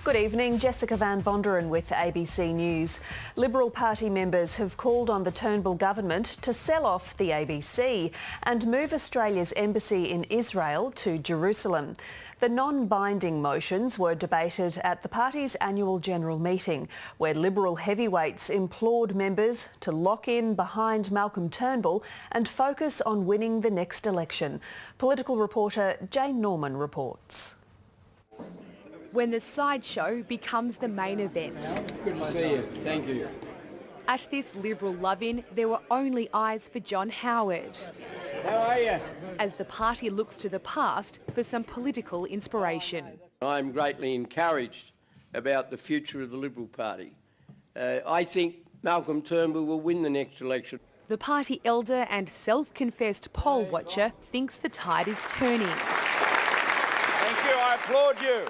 Good evening, Jessica Van Vonderen with ABC News. Liberal Party members have called on the Turnbull government to sell off the ABC and move Australia's embassy in Israel to Jerusalem. The non-binding motions were debated at the party's annual general meeting, where Liberal heavyweights implored members to lock in behind Malcolm Turnbull and focus on winning the next election. Political reporter Jane Norman reports. When the sideshow becomes the main event. Good to see you. Thank you. At this Liberal love-in, there were only eyes for John Howard. How are you? As the party looks to the past for some political inspiration. I'm greatly encouraged about the future of the Liberal Party. I think Malcolm Turnbull will win the next election. The party elder and self-confessed poll watcher thinks the tide is turning. Thank you. I applaud you.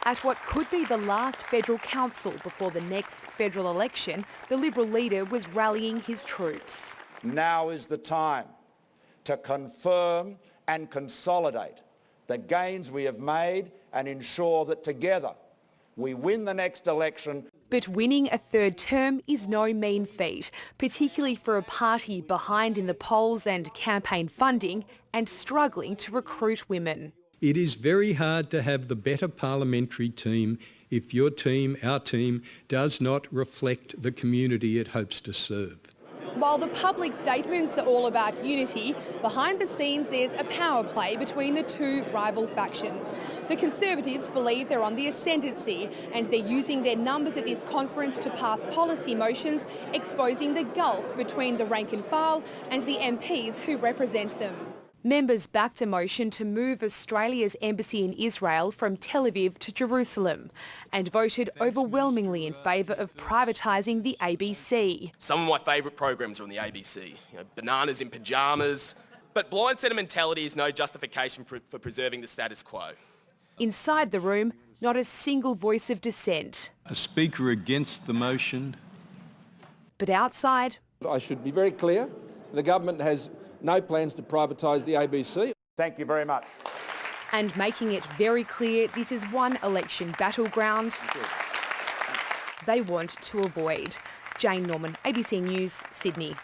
At what could be the last federal council before the next federal election, the Liberal leader was rallying his troops. Now is the time to confirm and consolidate the gains we have made and ensure that together we win the next election. But winning a third term is no mean feat, particularly for a party behind in the polls and campaign funding and struggling to recruit women. It is very hard to have the better parliamentary team if your team, our team, does not reflect the community it hopes to serve. While the public statements are all about unity, behind the scenes there's a power play between the two rival factions. The Conservatives believe they're on the ascendancy and they're using their numbers at this conference to pass policy motions exposing the gulf between the rank and file and the MPs who represent them. Members backed a motion to move Australia's embassy in Israel from Tel Aviv to Jerusalem and voted overwhelmingly in favour of privatising the ABC. Some of my favourite programs are on the ABC, bananas in pyjamas. But blind sentimentality is no justification for preserving the status quo. Inside the room, not a single voice of dissent. A speaker against the motion. But outside... I should be very clear. The government has no plans to privatise the ABC. Thank you very much. And making it very clear this is one election battleground they want to avoid. Jane Norman, ABC News, Sydney.